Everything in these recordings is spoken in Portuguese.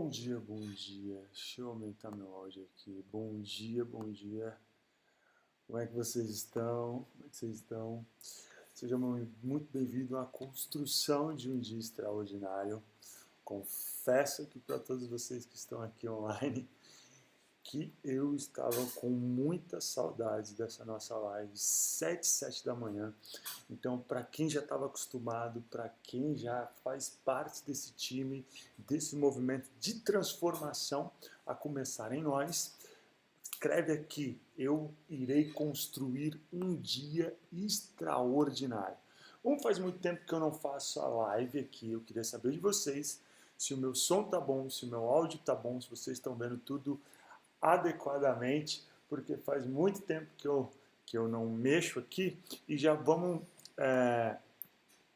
Bom dia, bom dia. Deixa eu aumentar meu áudio aqui. Bom dia, bom dia. Como é que vocês estão? Como é que vocês estão? Sejam muito bem-vindos à construção de um dia extraordinário. Confesso aqui para todos vocês que estão aqui online que eu estava com muita saudade dessa nossa live, 7 da manhã. Então, para quem já estava acostumado, para quem já faz parte desse time, desse movimento de transformação, a começar em nós, escreve aqui: eu irei construir um dia extraordinário. Como faz muito tempo que eu não faço a live aqui, eu queria saber de vocês se o meu som tá bom, se o meu áudio tá bom, se vocês estão vendo tudo adequadamente, porque faz muito tempo que eu não mexo aqui. E já vamos,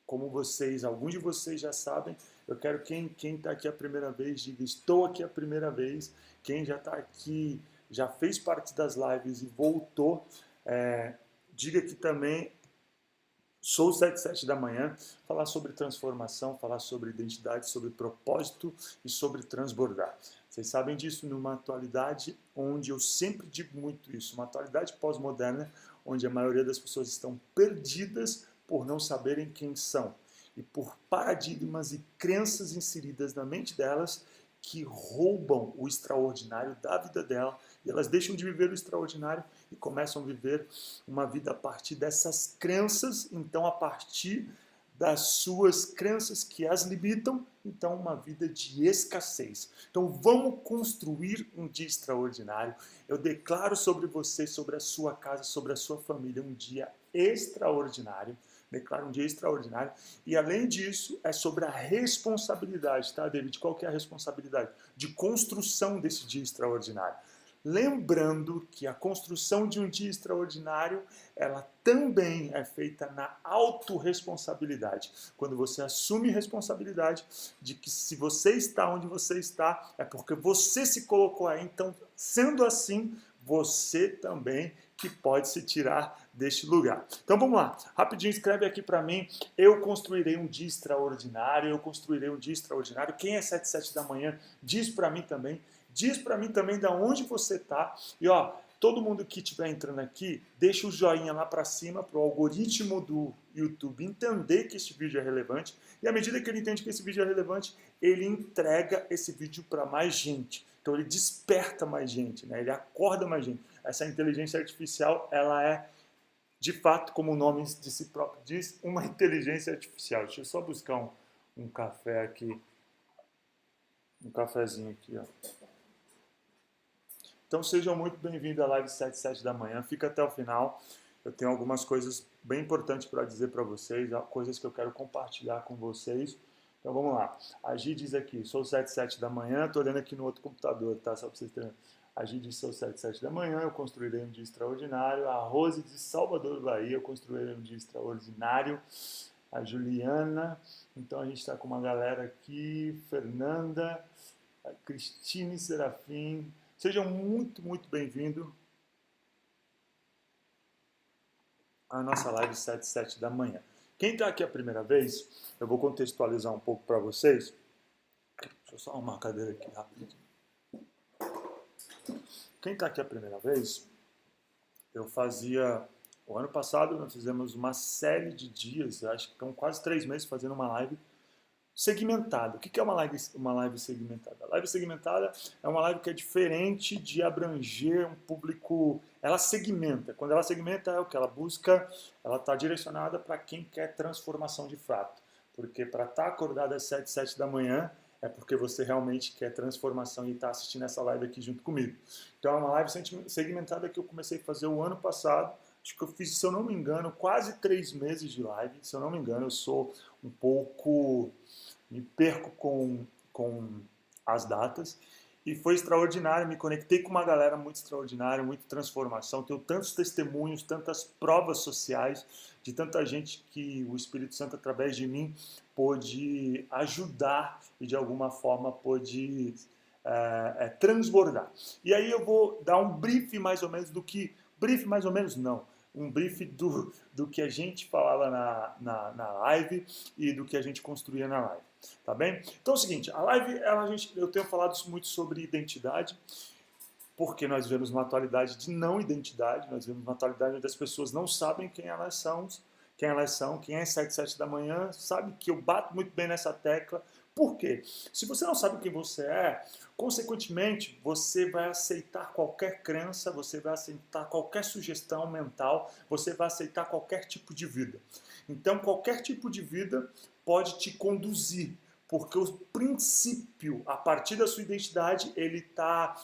como alguns de vocês já sabem, eu quero quem está aqui a primeira vez, diga estou aqui a primeira vez. Quem já está aqui, já fez parte das lives e voltou, diga aqui também. Sou 7 da manhã, falar sobre transformação, falar sobre identidade, sobre propósito e sobre transbordar. Vocês sabem disso numa atualidade onde eu sempre digo muito isso, uma atualidade pós-moderna, onde a maioria das pessoas estão perdidas por não saberem quem são e por paradigmas e crenças inseridas na mente delas que roubam o extraordinário da vida dela, e elas deixam de viver o extraordinário e começam a viver uma vida a partir dessas crenças. Então, a partir das suas crenças que as limitam, então uma vida de escassez. Então vamos construir um dia extraordinário. Eu declaro sobre você, sobre a sua casa, sobre a sua família, um dia extraordinário. Declaro um dia extraordinário. E além disso, é sobre a responsabilidade, tá, David? Qual que é a responsabilidade? De construção desse dia extraordinário. Lembrando que a construção de um dia extraordinário, ela também é feita na autorresponsabilidade. Quando você assume responsabilidade de que se você está onde você está, é porque você se colocou aí. Então, sendo assim, você também que pode se tirar deste lugar. Então vamos lá, rapidinho, escreve aqui para mim: eu construirei um dia extraordinário, eu construirei um dia extraordinário. Quem é 7 da manhã, diz para mim também. Diz para mim também de onde você está. E ó, todo mundo que estiver entrando aqui, deixa o joinha lá para cima para o algoritmo do YouTube entender que esse vídeo é relevante. E à medida que ele entende que esse vídeo é relevante, ele entrega esse vídeo para mais gente. Então ele desperta mais gente, né? Ele acorda mais gente. Essa inteligência artificial, ela é, de fato, como o nome de si próprio diz, uma inteligência artificial. Deixa eu só buscar um café aqui. Um cafezinho aqui, ó. Então sejam muito bem-vindos à live 7 da manhã. Fica até o final. Eu tenho algumas coisas bem importantes para dizer para vocês, coisas que eu quero compartilhar com vocês. Então vamos lá. A Gi diz aqui: sou 7 da manhã. Estou olhando aqui no outro computador, tá? Só para vocês terem. A Gi diz: sou 7 da manhã. Eu construirei um dia extraordinário. A Rose de Salvador, Bahia: eu construirei um dia extraordinário. A Juliana. Então a gente está com uma galera aqui. Fernanda, a Cristine Serafim. Sejam muito, muito bem-vindos à nossa live 7 da manhã. Quem está aqui a primeira vez, eu vou contextualizar um pouco para vocês. Deixa eu só arrumar a cadeira aqui rapidinho. Quem está aqui a primeira vez, eu fazia... O ano passado nós fizemos uma série de dias, acho que estão quase 3 meses fazendo uma live segmentada. O que é uma live segmentada? A live segmentada é uma live que é diferente de abranger um público. Ela segmenta. Quando ela segmenta, é o que ela busca, ela está direcionada para quem quer transformação de fato. Porque para estar acordado às 7 da manhã, é porque você realmente quer transformação e está assistindo essa live aqui junto comigo. Então é uma live segmentada que eu comecei a fazer o ano passado. Acho que eu fiz, se eu não me engano, quase 3 meses de live. Se eu não me engano, eu sou um pouco... me perco com as datas. E foi extraordinário, me conectei com uma galera muito extraordinária, muita transformação. Tenho tantos testemunhos, tantas provas sociais, de tanta gente que o Espírito Santo, através de mim, pôde ajudar e, de alguma forma, pôde transbordar. E aí eu vou dar um brief mais ou menos do que... Brief mais ou menos não. um brief do que a gente falava na live e do que a gente construía na live, tá bem? Então é o seguinte, a live, eu tenho falado muito sobre identidade, porque nós vivemos uma atualidade de não identidade, nós vivemos uma atualidade onde as pessoas não sabem quem elas são, quem é 7 da manhã, sabe que eu bato muito bem nessa tecla. Por quê? Se você não sabe quem você é, consequentemente, você vai aceitar qualquer crença, você vai aceitar qualquer sugestão mental, você vai aceitar qualquer tipo de vida. Então, qualquer tipo de vida pode te conduzir, porque o princípio, a partir da sua identidade, ele tá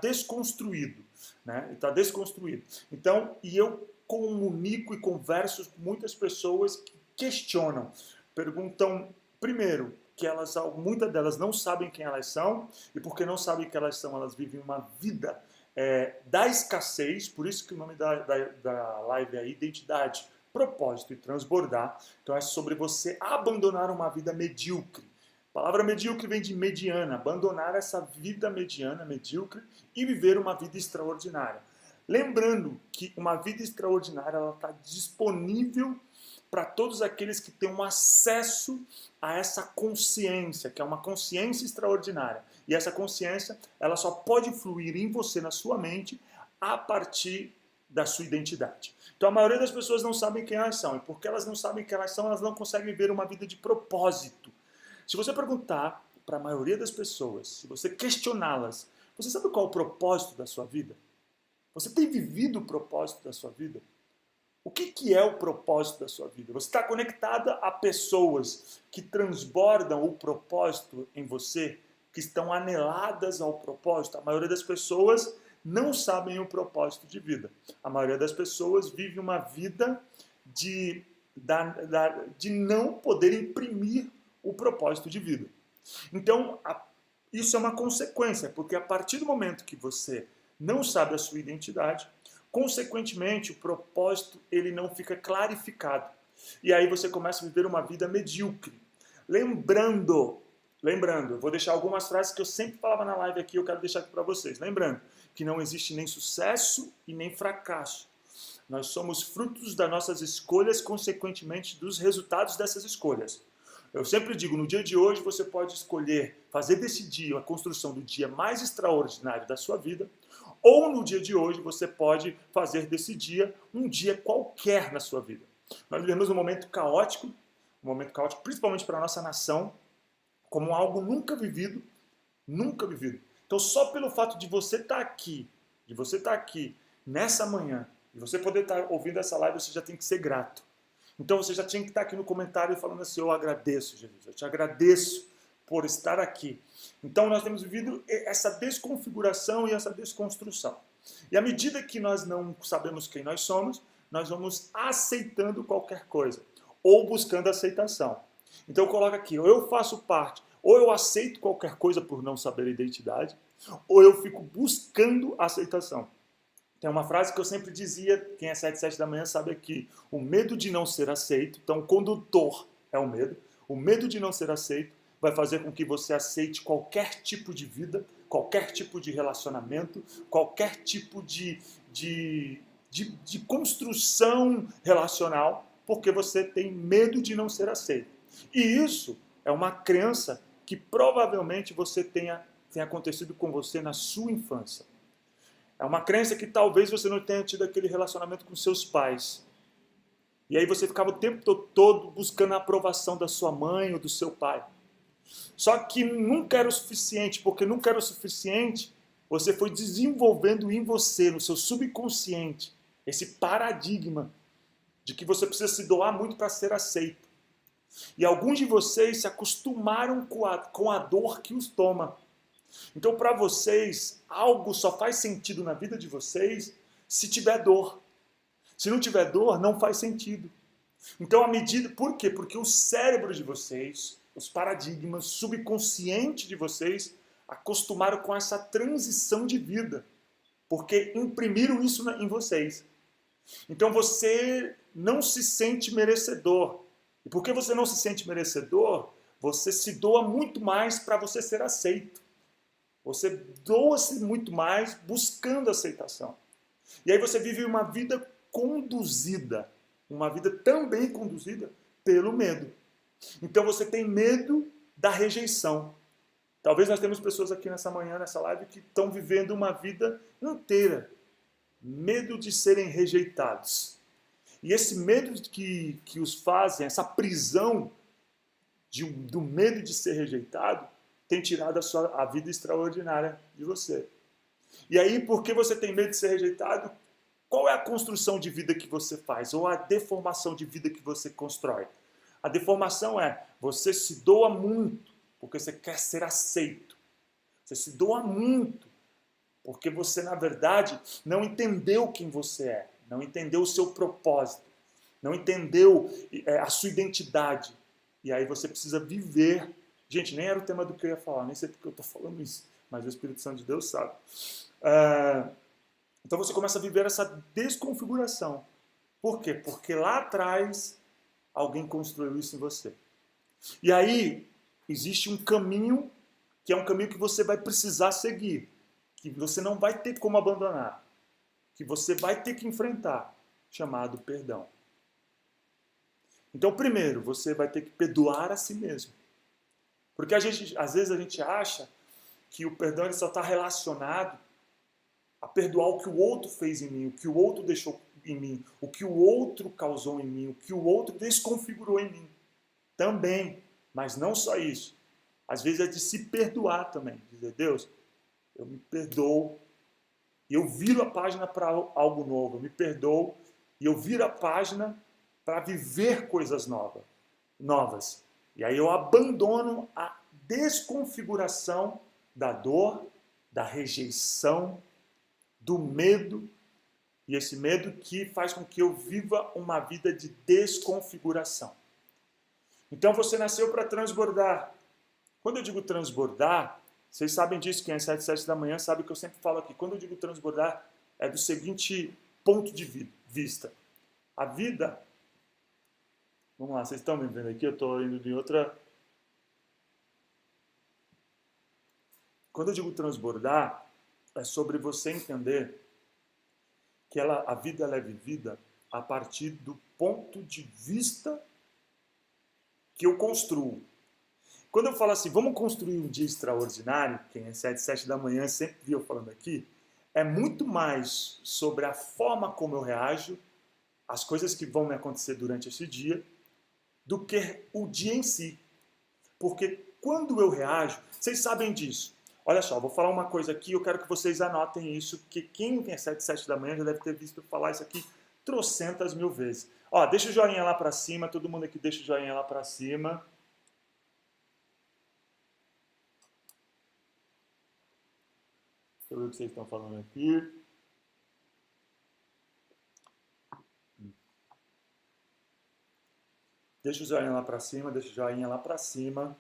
desconstruído, né? Ele está desconstruído. Então, eu comunico e converso com muitas pessoas que questionam, perguntam, primeiro, que muitas delas não sabem quem elas são, e porque não sabem quem elas são, elas vivem uma vida da escassez, por isso que o nome da live é Identidade, Propósito e Transbordar. Então é sobre você abandonar uma vida medíocre. A palavra medíocre vem de mediana, abandonar essa vida mediana, medíocre, e viver uma vida extraordinária. Lembrando que uma vida extraordinária está disponível para todos aqueles que têm um acesso a essa consciência, que é uma consciência extraordinária. E essa consciência, ela só pode fluir em você, na sua mente, a partir da sua identidade. Então a maioria das pessoas não sabem quem elas são, e porque elas não sabem quem elas são, elas não conseguem viver uma vida de propósito. Se você perguntar para a maioria das pessoas, se você questioná-las, você sabe qual é o propósito da sua vida? Você tem vivido o propósito da sua vida? O que é o propósito da sua vida? Você está conectada a pessoas que transbordam o propósito em você, que estão aneladas ao propósito. A maioria das pessoas não sabem o propósito de vida. A maioria das pessoas vive uma vida de não poder imprimir o propósito de vida. Então, isso é uma consequência, porque a partir do momento que você não sabe a sua identidade, consequentemente, o propósito ele não fica clarificado. E aí você começa a viver uma vida medíocre. Lembrando, eu vou deixar algumas frases que eu sempre falava na live aqui, eu quero deixar aqui para vocês. Lembrando que não existe nem sucesso e nem fracasso. Nós somos frutos das nossas escolhas, consequentemente dos resultados dessas escolhas. Eu sempre digo, no dia de hoje você pode escolher fazer desse dia a construção do dia mais extraordinário da sua vida, ou no dia de hoje você pode fazer desse dia um dia qualquer na sua vida. Nós vivemos um momento caótico principalmente para a nossa nação, como algo nunca vivido, nunca vivido. Então só pelo fato de você estar aqui, nessa manhã, e você poder estar ouvindo essa live, você já tem que ser grato. Então você já tinha que estar aqui no comentário falando assim, eu agradeço, Jesus, eu te agradeço por estar aqui. Então nós temos vivido essa desconfiguração e essa desconstrução. E à medida que nós não sabemos quem nós somos, nós vamos aceitando qualquer coisa, ou buscando aceitação. Então coloca aqui, ou eu faço parte, ou eu aceito qualquer coisa por não saber a identidade, ou eu fico buscando aceitação. Tem uma frase que eu sempre dizia, quem é 7 da manhã sabe aqui, o medo de não ser aceito, então o condutor é o medo de não ser aceito vai fazer com que você aceite qualquer tipo de vida, qualquer tipo de relacionamento, qualquer tipo de construção relacional, porque você tem medo de não ser aceito. E isso é uma crença que provavelmente você tenha acontecido com você na sua infância. É uma crença que talvez você não tenha tido aquele relacionamento com seus pais. E aí você ficava o tempo todo buscando a aprovação da sua mãe ou do seu pai. Só que nunca era o suficiente, porque nunca era o suficiente, você foi desenvolvendo em você, no seu subconsciente, esse paradigma de que você precisa se doar muito para ser aceito. E alguns de vocês se acostumaram com a dor que os toma. Então, para vocês, algo só faz sentido na vida de vocês se tiver dor. Se não tiver dor, não faz sentido. Então, por quê? Porque o cérebro de vocês, os paradigmas subconscientes de vocês, acostumaram com essa transição de vida. Porque imprimiram isso em vocês. Então, você não se sente merecedor. E porque você não se sente merecedor, você se doa muito mais para você ser aceito. Você doa-se muito mais buscando aceitação. E aí você vive uma vida conduzida, uma vida também conduzida pelo medo. Então você tem medo da rejeição. Talvez nós temos pessoas aqui nessa manhã, nessa live, que estão vivendo uma vida inteira. Medo de serem rejeitados. E esse medo que os fazem, essa prisão do medo de ser rejeitado, tem tirado a vida extraordinária de você. E aí, porque você tem medo de ser rejeitado, qual é a construção de vida que você faz? Ou a deformação de vida que você constrói? A deformação é, você se doa muito, porque você quer ser aceito. Você se doa muito, porque você, na verdade, não entendeu quem você é. Não entendeu o seu propósito. Não entendeu a sua identidade. E aí você precisa viver. Gente, nem era o tema do que eu ia falar, nem sei porque eu estou falando isso, mas o Espírito Santo de Deus sabe. Então você começa a viver essa desconfiguração. Por quê? Porque lá atrás alguém construiu isso em você. E aí existe um caminho, que é um caminho que você vai precisar seguir, que você não vai ter como abandonar, que você vai ter que enfrentar, chamado perdão. Então, primeiro, você vai ter que perdoar a si mesmo. Porque às vezes a gente acha que o perdão ele só está relacionado a perdoar o que o outro fez em mim, o que o outro deixou em mim, o que o outro causou em mim, o que o outro desconfigurou em mim. Também, mas não só isso. Às vezes é de se perdoar também. Dizer, Deus, eu me perdoo e eu viro a página para algo novo. Eu me perdoo e eu viro a página para viver coisas novas. E aí eu abandono a desconfiguração da dor, da rejeição, do medo, e esse medo que faz com que eu viva uma vida de desconfiguração. Então você nasceu para transbordar. Quando eu digo transbordar, vocês sabem disso, quem é 7 da manhã sabe que eu sempre falo aqui. Quando eu digo transbordar, é do seguinte ponto de vista. A vida... Vamos lá, vocês estão me vendo aqui? Eu estou indo de outra... Quando eu digo transbordar, é sobre você entender que a vida ela é vivida a partir do ponto de vista que eu construo. Quando eu falo assim, vamos construir um dia extraordinário, quem é 7 da manhã sempre viu eu falando aqui, é muito mais sobre a forma como eu reajo, as coisas que vão me acontecer durante esse dia, do que o dia em si. Porque quando eu reajo, vocês sabem disso. Olha só, vou falar uma coisa aqui, eu quero que vocês anotem isso, que quem é 7 da manhã já deve ter visto falar isso aqui trocentas mil vezes. Ó, deixa o joinha lá pra cima, todo mundo aqui deixa o joinha lá pra cima. Deixa eu ver o que vocês estão falando aqui. Deixa o joinha lá pra cima, deixa o joinha lá pra cima.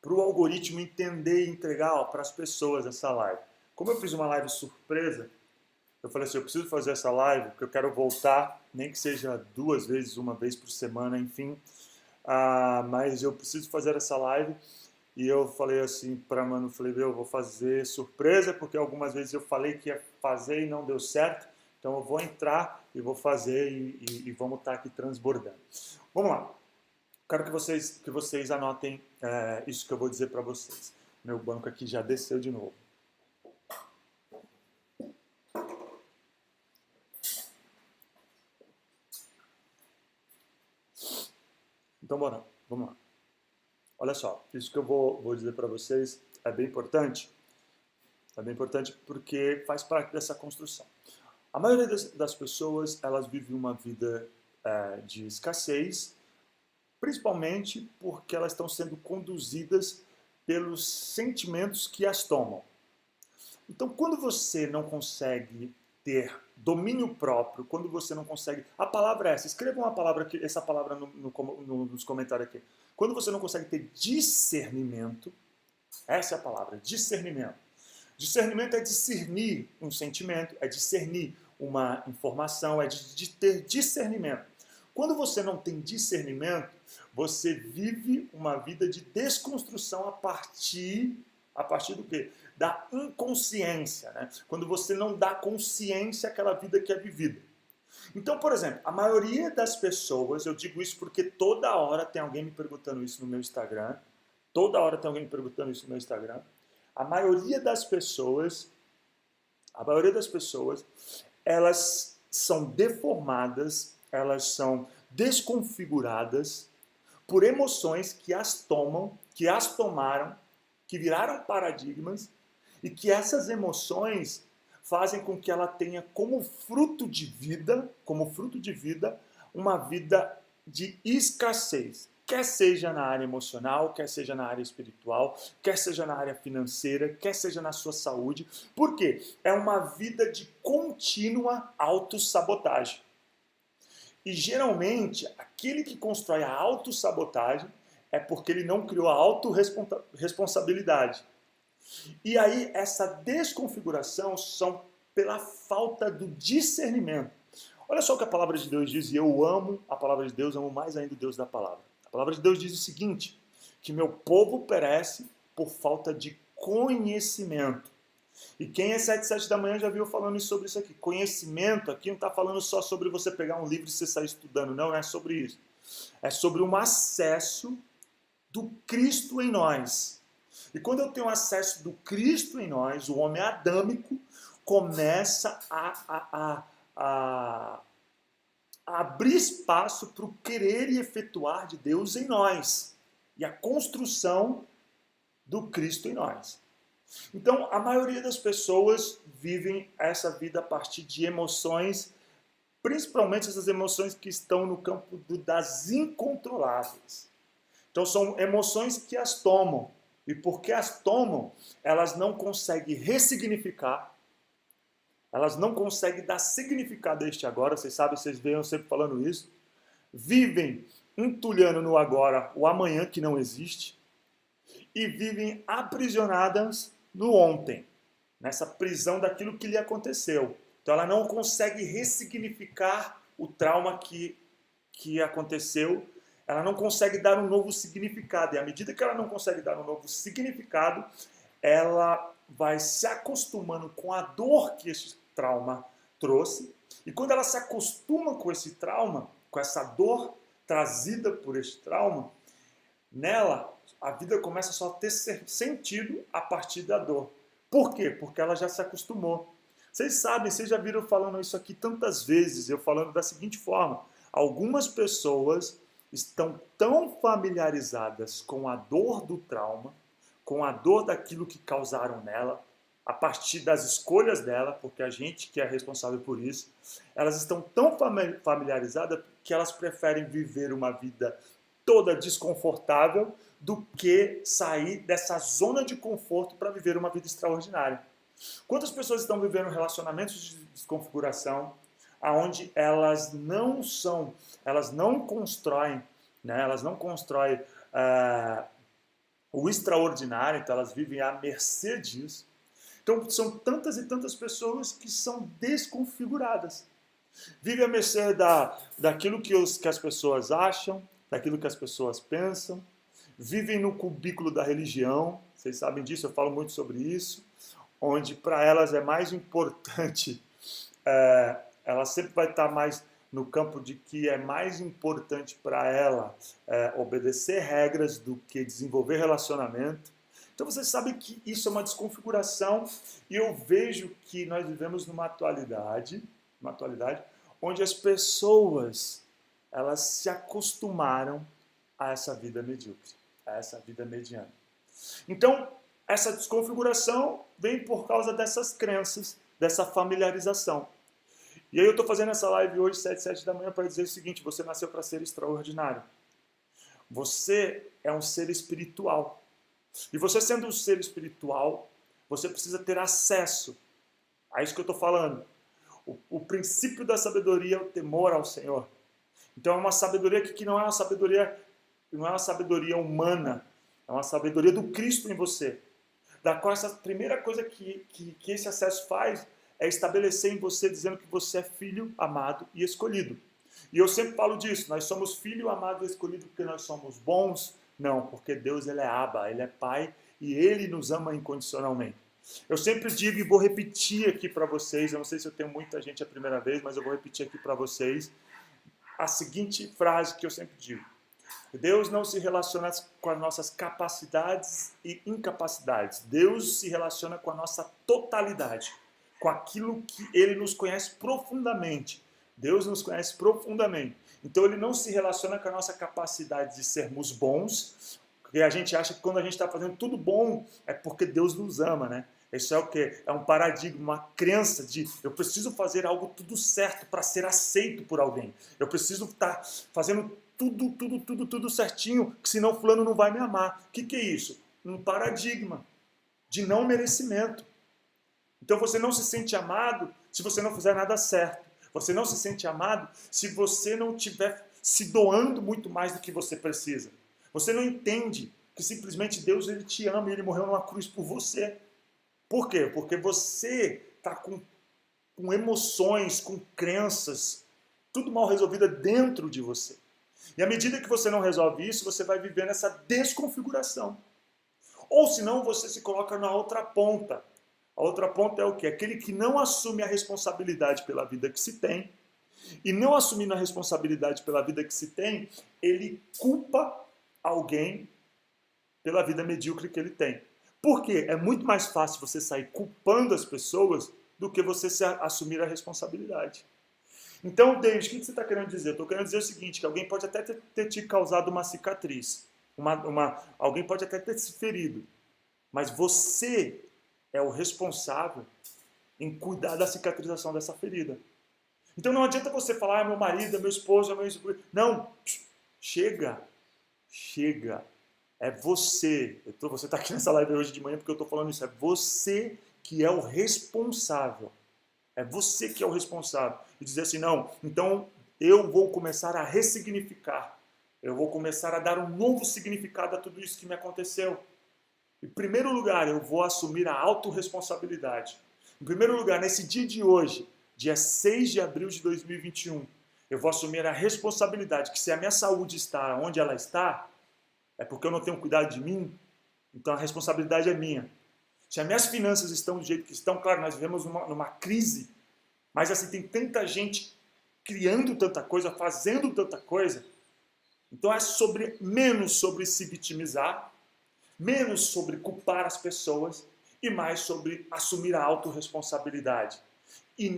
Para o algoritmo entender e entregar para as pessoas essa live. Como eu fiz uma live surpresa, eu falei assim, eu preciso fazer essa live porque eu quero voltar, nem que seja 2 vezes, 1 vez por semana, enfim. Mas eu preciso fazer essa live e eu falei assim para a Manu, falei, eu vou fazer surpresa porque algumas vezes eu falei que ia fazer e não deu certo. Então eu vou entrar e vou fazer e vamos estar aqui transbordando. Vamos lá. Quero que vocês anotem isso que eu vou dizer para vocês. Meu banco aqui já desceu de novo. Então, bora, vamos lá. Olha só, isso que eu vou dizer para vocês é bem importante. É bem importante porque faz parte dessa construção. A maioria das pessoas, elas vivem uma vida de escassez, principalmente porque elas estão sendo conduzidas pelos sentimentos que as tomam. Então, quando você não consegue ter domínio próprio, quando você não consegue... A palavra é essa, escreva uma palavra aqui, essa palavra nos comentários aqui. Quando você não consegue ter discernimento, essa é a palavra, discernimento. Discernimento é discernir um sentimento, é discernir uma informação, é de ter discernimento. Quando você não tem discernimento, você vive uma vida de desconstrução a partir do quê? Da inconsciência, né? Quando você não dá consciência àquela vida que é vivida. Então, por exemplo, a maioria das pessoas, eu digo isso porque toda hora tem alguém me perguntando isso no meu Instagram, toda hora tem alguém me perguntando isso no meu Instagram. A maioria das pessoas, a maioria das pessoas, elas são deformadas, elas são desconfiguradas por emoções que as tomam, que as tomaram, que viraram paradigmas e que essas emoções fazem com que ela tenha como fruto de vida, uma vida de escassez. Quer seja na área emocional, quer seja na área espiritual, quer seja na área financeira, quer seja na sua saúde. Por quê? É uma vida de contínua autossabotagem. E geralmente, aquele que constrói a autossabotagem é porque ele não criou a autorresponsabilidade. E aí, essa desconfiguração são pela falta do discernimento. Olha só o que a palavra de Deus diz, e eu amo a palavra de Deus, amo mais ainda o Deus da palavra. A palavra de Deus diz o seguinte, que meu povo perece por falta de conhecimento. E quem é 7 da manhã já viu falando sobre isso aqui. Conhecimento aqui não está falando só sobre você pegar um livro e você sair estudando, não é sobre isso. É sobre um acesso do Cristo em nós. E quando eu tenho acesso do Cristo em nós, o homem adâmico começa a abrir espaço para o querer e efetuar de Deus em nós. E a construção do Cristo em nós. Então, a maioria das pessoas vivem essa vida a partir de emoções, principalmente essas emoções que estão no campo das incontroláveis. Então, são emoções que as tomam. E porque as tomam, elas não conseguem ressignificar, elas não conseguem dar significado a este agora. Vocês sabem, vocês veem sempre falando isso. Vivem entulhando no agora o amanhã que não existe. E vivem aprisionadas no ontem, nessa prisão daquilo que lhe aconteceu. Então ela não consegue ressignificar o trauma que aconteceu, ela não consegue dar um novo significado. E à medida que ela não consegue dar um novo significado, ela vai se acostumando com a dor que esse trauma trouxe. E quando ela se acostuma com esse trauma, com essa dor trazida por esse trauma, nela a vida começa só a ter sentido a partir da dor. Por quê? Porque ela já se acostumou. Vocês sabem, vocês já viram falando isso aqui tantas vezes, eu falando da seguinte forma: algumas pessoas estão tão familiarizadas com a dor do trauma, com a dor daquilo que causaram nela, a partir das escolhas dela, porque a gente que é responsável por isso, elas estão tão familiarizadas que elas preferem viver uma vida toda desconfortável do que sair dessa zona de conforto para viver uma vida extraordinária. Quantas pessoas estão vivendo relacionamentos de desconfiguração, aonde elas não constroem, né? Elas não constroem o extraordinário, então elas vivem à mercê disso. Então são tantas e tantas pessoas que são desconfiguradas. Vivem à mercê daquilo que as pessoas acham, daquilo que as pessoas pensam, vivem no cubículo da religião, vocês sabem disso, eu falo muito sobre isso, onde para elas é mais importante, ela sempre vai estar mais no campo de que é mais importante para ela obedecer regras do que desenvolver relacionamento. Então vocês sabem que isso é uma desconfiguração e eu vejo que nós vivemos numa atualidade onde as pessoas elas se acostumaram a essa vida medíocre, a essa vida mediana. Então, essa desconfiguração vem por causa dessas crenças, dessa familiarização. E aí eu estou fazendo essa live hoje, 7 da manhã, para dizer o seguinte: você nasceu para ser extraordinário. Você é um ser espiritual. E você sendo um ser espiritual, você precisa ter acesso a isso que eu estou falando. O princípio da sabedoria é o temor ao Senhor. Então é uma sabedoria que não é uma sabedoria humana, é uma sabedoria do Cristo em você. Da qual essa primeira coisa que esse acesso faz é estabelecer em você, dizendo que você é filho, amado e escolhido. E eu sempre falo disso, nós somos filho, amado e escolhido porque nós somos bons? Não, porque Deus ele é Abba, ele é Pai e ele nos ama incondicionalmente. Eu sempre digo e vou repetir aqui para vocês, eu não sei se eu tenho muita gente a primeira vez, mas eu vou repetir aqui para vocês a seguinte frase que eu sempre digo. Deus não se relaciona com as nossas capacidades e incapacidades. Deus se relaciona com a nossa totalidade, com aquilo que Ele nos conhece profundamente. Deus nos conhece profundamente. Então Ele não se relaciona com a nossa capacidade de sermos bons, porque a gente acha que quando a gente está fazendo tudo bom é porque Deus nos ama, né? Isso é o quê? É um paradigma, uma crença de eu preciso fazer algo tudo certo para ser aceito por alguém. Eu preciso estar fazendo tudo certinho, que senão fulano não vai me amar. O que é isso? Um paradigma de não merecimento. Então você não se sente amado se você não fizer nada certo. Você não se sente amado se você não estiver se doando muito mais do que você precisa. Você não entende que simplesmente Deus ele te ama e Ele morreu numa cruz por você. Por quê? Porque você está com emoções, com crenças, tudo mal resolvida dentro de você. E à medida que você não resolve isso, você vai viver nessa desconfiguração. Ou senão você se coloca na outra ponta. A outra ponta é o quê? Aquele que não assume a responsabilidade pela vida que se tem. E não assumindo a responsabilidade pela vida que se tem, ele culpa alguém pela vida medíocre que ele tem. Por quê? É muito mais fácil você sair culpando as pessoas do que você assumir a responsabilidade. Então, David, o que você está querendo dizer? Eu estou querendo dizer o seguinte, que alguém pode até ter te causado uma cicatriz, alguém pode até ter se ferido, mas você é o responsável em cuidar da cicatrização dessa ferida. Então não adianta você falar, meu marido, meu esposo, meu esposo. Não, chega. É você. Você está aqui nessa live hoje de manhã porque eu estou falando isso. É você que é o responsável. É você que é o responsável. E dizer assim, não, então eu vou começar a ressignificar. Eu vou começar a dar um novo significado a tudo isso que me aconteceu. Em primeiro lugar, eu vou assumir a autorresponsabilidade. Em primeiro lugar, nesse dia de hoje, dia 6 de abril de 2021, eu vou assumir a responsabilidade que se a minha saúde está onde ela está, é porque eu não tenho cuidado de mim, então a responsabilidade é minha. Se as minhas finanças estão do jeito que estão, claro, nós vivemos numa crise, mas assim, tem tanta gente criando tanta coisa, fazendo tanta coisa, então é menos sobre se vitimizar, menos sobre culpar as pessoas e mais sobre assumir a autorresponsabilidade. E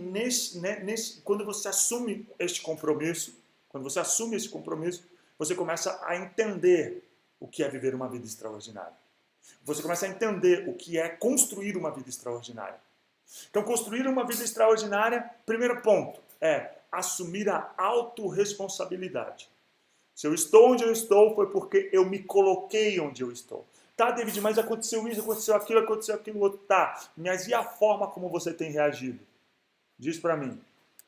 quando você assume este compromisso, você começa a entender o que é viver uma vida extraordinária. Você começa a entender o que é construir uma vida extraordinária. Então, construir uma vida extraordinária, primeiro ponto, é assumir a autorresponsabilidade. Se eu estou onde eu estou, foi porque eu me coloquei onde eu estou. Tá, David, mas aconteceu isso, aconteceu aquilo outro. Tá, mas e a forma como você tem reagido? Diz para mim.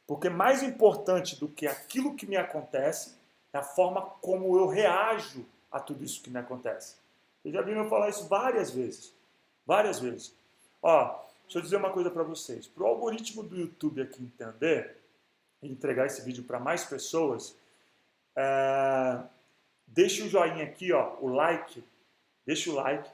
Porque mais importante do que aquilo que me acontece é a forma como eu reajo a tudo isso que me acontece. Vocês já viram eu falar isso várias vezes. Várias vezes. Ó, deixa eu dizer uma coisa para vocês. Para o algoritmo do YouTube aqui entender e entregar esse vídeo para mais pessoas, deixa o joinha aqui, ó, o like. Deixa o like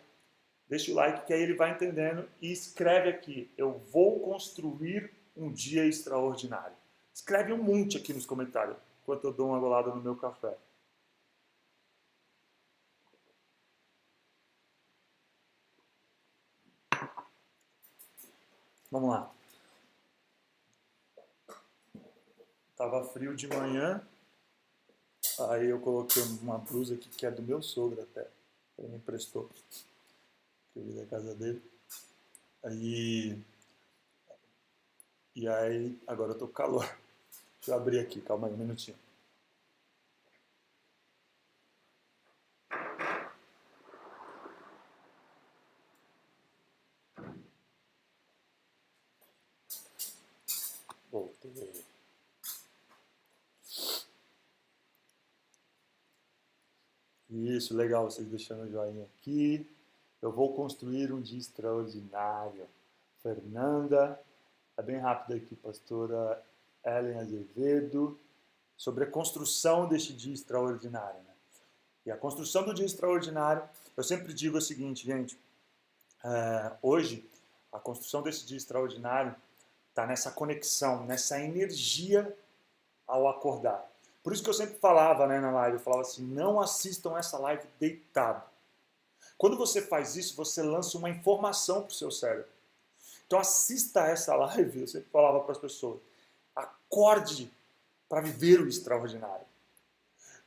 que aí ele vai entendendo e escreve aqui, eu vou construir um dia extraordinário. Escreve um monte aqui nos comentários, enquanto eu dou uma golada no meu café. Vamos lá. Tava frio de manhã, aí eu coloquei uma blusa aqui que é do meu sogro até. Ele me emprestou. Eu vi da casa dele. E aí, agora eu tô com calor. Deixa eu abrir aqui, calma aí um minutinho. Voltei. Isso, legal vocês deixando o joinha aqui. Eu vou construir um dia extraordinário. Fernanda, é bem rápido aqui, pastora Ellen Azevedo, sobre a construção deste dia extraordinário. Né? E a construção do dia extraordinário, eu sempre digo o seguinte, gente, hoje A construção desse dia extraordinário está nessa conexão, nessa energia ao acordar. Por isso que eu sempre falava, né, na live, eu falava assim, não assistam essa live deitado. Quando você faz isso, você lança uma informação para o seu cérebro. Então assista essa live, eu sempre falava para as pessoas, acorde para viver o extraordinário.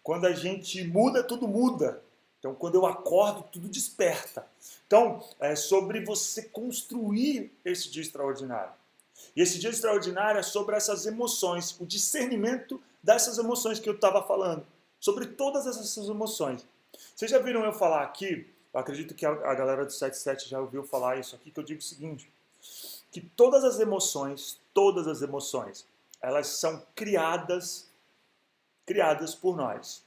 Quando a gente muda, tudo muda. Então quando eu acordo, tudo desperta. Então é sobre você construir esse dia extraordinário. E esse dia extraordinário é sobre essas emoções, o discernimento dessas emoções que eu estava falando. Sobre todas essas emoções. Vocês já viram eu falar aqui, eu acredito que a galera do 77 já ouviu falar isso aqui, que eu digo o seguinte, que todas as emoções, elas são criadas por nós.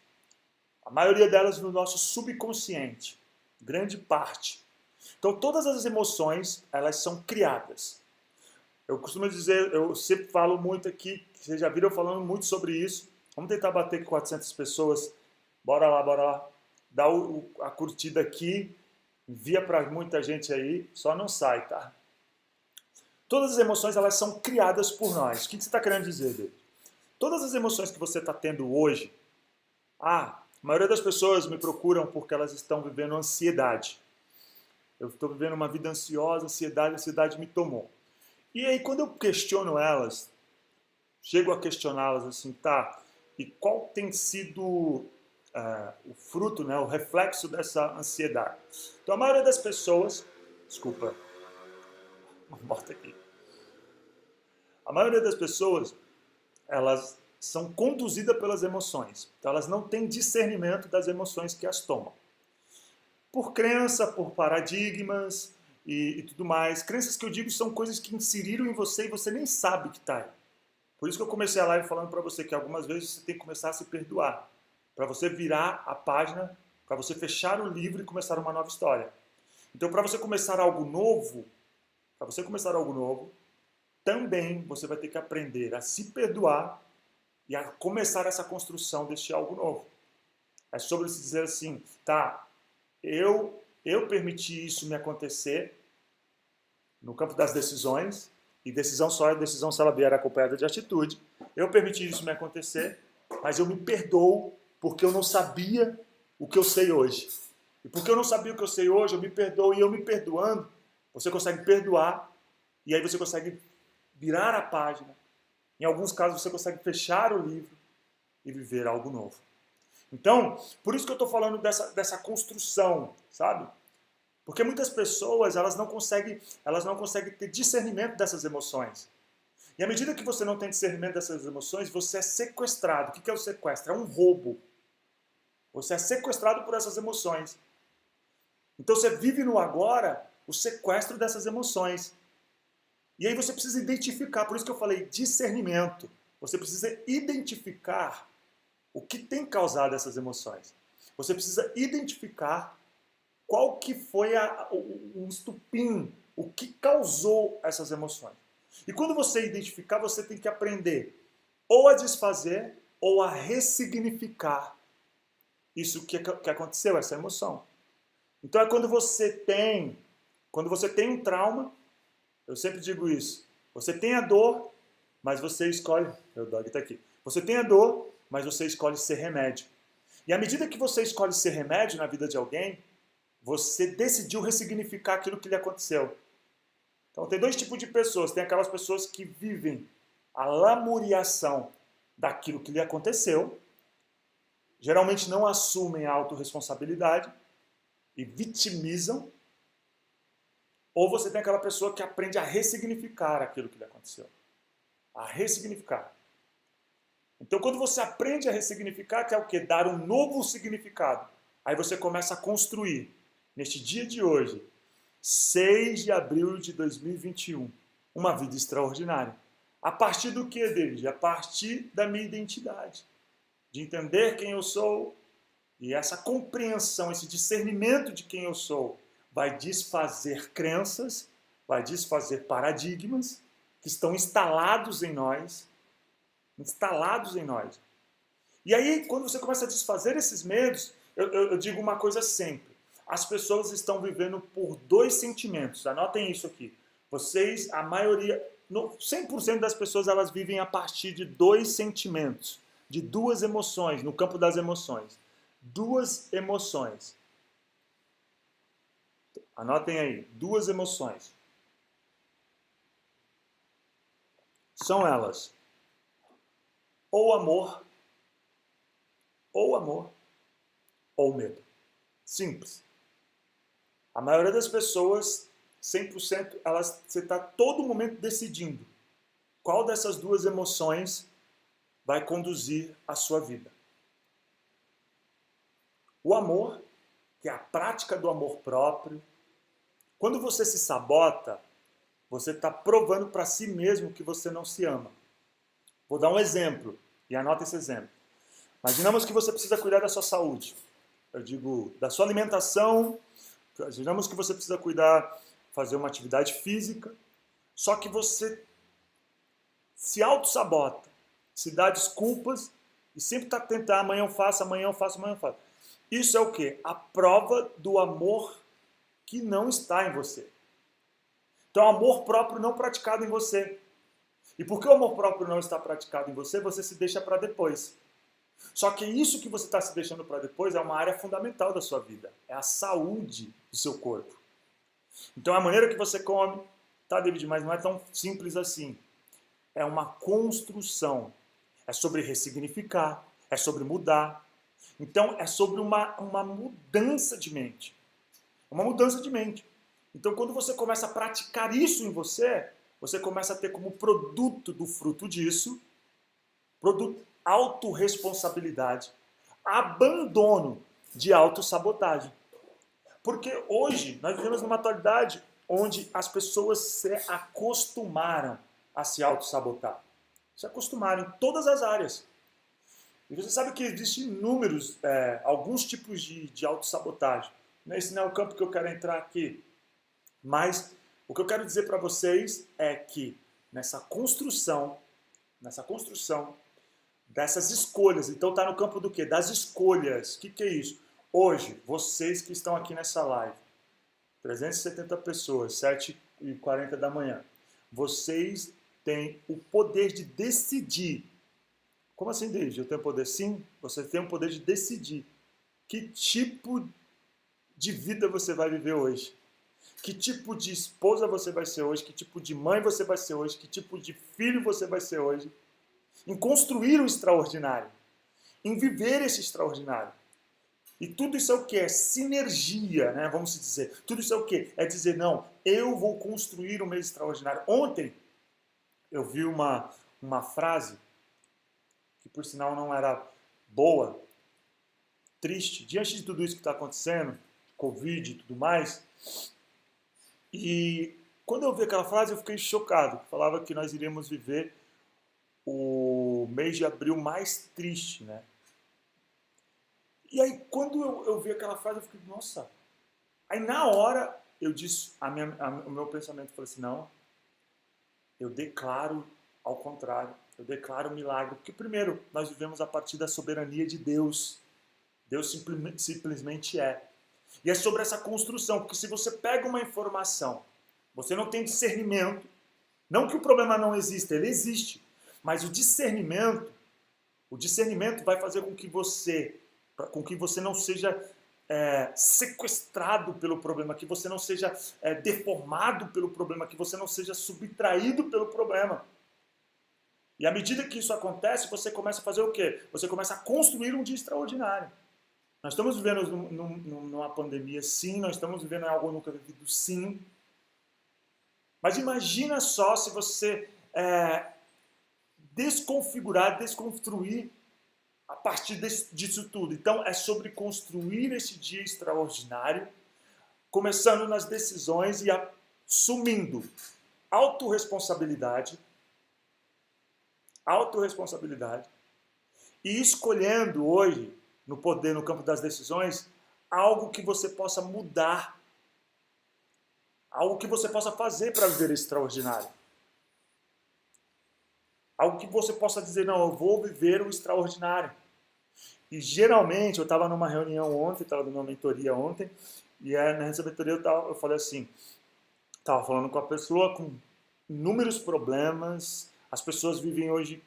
A maioria delas no nosso subconsciente, grande parte. Então todas as emoções, elas são criadas. Eu costumo dizer, eu sempre falo muito aqui, vocês já viram eu falando muito sobre isso. Vamos tentar bater com 400 pessoas. Bora lá. Dá a curtida aqui, envia para muita gente aí, só não sai, tá? Todas as emoções, elas são criadas por nós. O que você está querendo dizer, David? Todas as emoções que você está tendo hoje, a maioria das pessoas me procuram porque elas estão vivendo ansiedade. Eu estou vivendo uma vida ansiosa, a ansiedade me tomou. E aí, quando eu questiono elas, chego a questioná-las assim, tá, e qual tem sido o fruto, né, o reflexo dessa ansiedade? Então, a maioria das pessoas, desculpa, bota aqui. A maioria das pessoas, elas são conduzidas pelas emoções. Então, elas não têm discernimento das emoções que as tomam. Por crença, por paradigmas e tudo mais. Crenças que eu digo são coisas que inseriram em você e você nem sabe que está aí. Por isso que eu comecei a live falando para você que algumas vezes você tem que começar a se perdoar. Para você virar a página, para você fechar o livro e começar uma nova história. Então, para você começar algo novo, também você vai ter que aprender a se perdoar e a começar essa construção deste algo novo. É sobre se dizer assim, tá, eu permiti isso me acontecer no campo das decisões, e decisão só é decisão se ela vier acompanhada de atitude. Eu permiti isso me acontecer, mas eu me perdoo porque eu não sabia o que eu sei hoje. E porque eu não sabia o que eu sei hoje, eu me perdoo, e eu me perdoando, você consegue perdoar, e aí você consegue virar a página. Em alguns casos você consegue fechar o livro e viver algo novo. Então, por isso que eu estou falando dessa construção, sabe? Porque muitas pessoas, elas não conseguem ter discernimento dessas emoções. E à medida que você não tem discernimento dessas emoções, você é sequestrado. O que é o sequestro? É um roubo. Você é sequestrado por essas emoções. Então você vive no agora o sequestro dessas emoções. E aí você precisa identificar, por isso que eu falei discernimento. Você precisa identificar o que tem causado essas emoções. Você precisa identificar qual que foi o estupim, o que causou essas emoções. E quando você identificar, você tem que aprender ou a desfazer ou a ressignificar isso que aconteceu, essa emoção. Então é quando você tem um trauma, eu sempre digo isso, você tem a dor, mas você escolhe, o dog está aqui, você tem a dor, mas você escolhe ser remédio. E à medida que você escolhe ser remédio na vida de alguém, você decidiu ressignificar aquilo que lhe aconteceu. Então tem dois tipos de pessoas. Tem aquelas pessoas que vivem a lamuriação daquilo que lhe aconteceu, geralmente não assumem a autorresponsabilidade e vitimizam. Ou você tem aquela pessoa que aprende a ressignificar aquilo que lhe aconteceu. A ressignificar. Então quando você aprende a ressignificar, que é o quê? Dar um novo significado. Aí você começa a construir, neste dia de hoje, 6 de abril de 2021, uma vida extraordinária. A partir do que, David? A partir da minha identidade. De entender quem eu sou e essa compreensão, esse discernimento de quem eu sou vai desfazer crenças, vai desfazer paradigmas que estão instalados em nós. E aí, quando você começa a desfazer esses medos, eu digo uma coisa sempre. As pessoas estão vivendo por dois sentimentos. Anotem isso aqui. Vocês, a maioria, 100% das pessoas, elas vivem a partir de dois sentimentos, de duas emoções, no campo das emoções. Duas emoções. Anotem aí, duas emoções. São elas ou amor, ou medo. Simples. A maioria das pessoas, 100%, você está todo momento decidindo qual dessas duas emoções vai conduzir a sua vida. O amor, que é a prática do amor próprio. Quando você se sabota, você está provando para si mesmo que você não se ama. Vou dar um exemplo, e anota esse exemplo. Imaginamos que você precisa cuidar da sua saúde. Eu digo, da sua alimentação. Imaginamos que você precisa cuidar, fazer uma atividade física. Só que você se auto-sabota, se dá desculpas e sempre está tentando, amanhã eu faço, amanhã eu faço, amanhã eu faço. Isso é o quê? A prova do amor que não está em você. Então, amor próprio não praticado em você. E porque o amor próprio não está praticado em você, você se deixa para depois. Só que isso que você está se deixando para depois é uma área fundamental da sua vida. É a saúde do seu corpo. Então, a maneira que você come, tá, David, mas não é tão simples assim. É uma construção. É sobre ressignificar, é sobre mudar. Então, é sobre uma mudança de mente. Uma mudança de mente. Então, quando você começa a praticar isso em você, você começa a ter como produto do fruto disso, produto, autorresponsabilidade, abandono de autossabotagem. Porque hoje nós vivemos numa atualidade onde as pessoas se acostumaram a se autossabotar. Se acostumaram em todas as áreas. E você sabe que existem inúmeros, alguns tipos de autossabotagem. Esse não é o campo que eu quero entrar aqui. Mas o que eu quero dizer para vocês é que nessa construção dessas escolhas, então está no campo do quê? Das escolhas. O que é isso? Hoje, vocês que estão aqui nessa live, 370 pessoas, 7h40 da manhã, vocês têm o poder de decidir. Como assim, David? Eu tenho poder? Sim, você tem o poder de decidir que tipo de vida você vai viver hoje. Que tipo de esposa você vai ser hoje, que tipo de mãe você vai ser hoje, que tipo de filho você vai ser hoje. Em construir o extraordinário, em viver esse extraordinário. E tudo isso é o que? É sinergia, né? Vamos dizer. Tudo isso é o que? É dizer, não, eu vou construir o meu extraordinário. Ontem eu vi uma frase, que por sinal não era boa, triste, diante de tudo isso que está acontecendo, Covid e tudo mais. E quando eu vi aquela frase eu fiquei chocado. Falava que nós iríamos viver o mês de abril mais triste, né? E aí quando eu vi aquela frase eu fiquei, nossa. Aí na hora eu disse, o meu pensamento foi assim, não, eu declaro ao contrário, eu declaro o milagre. Porque primeiro, nós vivemos a partir da soberania de Deus. Deus simplesmente é. E é sobre essa construção, porque se você pega uma informação, você não tem discernimento, não que o problema não exista, ele existe, mas o discernimento vai fazer com que você não seja sequestrado pelo problema, que você não seja deformado pelo problema, que você não seja subtraído pelo problema. E à medida que isso acontece, você começa a fazer o quê? Você começa a construir um dia extraordinário. Nós estamos vivendo numa pandemia, sim. Nós estamos vivendo algo nunca vivido, sim. Mas imagina só se você desconfigurar, desconstruir a partir disso tudo. Então, é sobre construir esse dia extraordinário, começando nas decisões e assumindo autorresponsabilidade e escolhendo hoje, no poder, no campo das decisões, algo que você possa mudar, algo que você possa fazer para viver extraordinário. Algo que você possa dizer, não, eu vou viver o extraordinário. E geralmente, eu estava numa reunião ontem, estava numa mentoria ontem, e nessa mentoria eu falei assim, estava falando com a pessoa com inúmeros problemas. As pessoas vivem hoje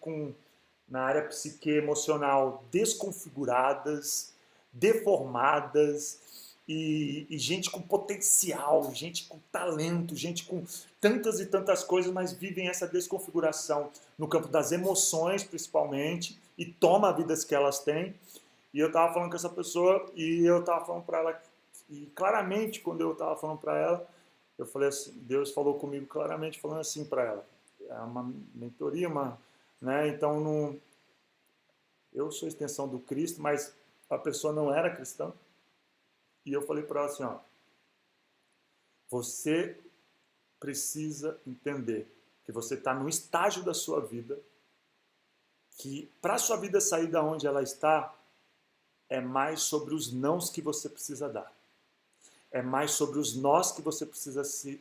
na área psique emocional desconfiguradas, deformadas, e gente com potencial, gente com talento, gente com tantas e tantas coisas, mas vivem essa desconfiguração no campo das emoções, principalmente, e toma vidas que elas têm. E eu estava falando com essa pessoa, e eu estava falando para ela, e claramente, quando eu estava falando para ela, eu falei assim, Deus falou comigo claramente, falando assim para ela. É uma mentoria, né? Então, eu sou extensão do Cristo, mas a pessoa não era cristã. E eu falei para ela assim, ó, você precisa entender que você está no estágio da sua vida que para a sua vida sair da onde ela está, é mais sobre os nãos que você precisa dar. É mais sobre os nós que você precisa se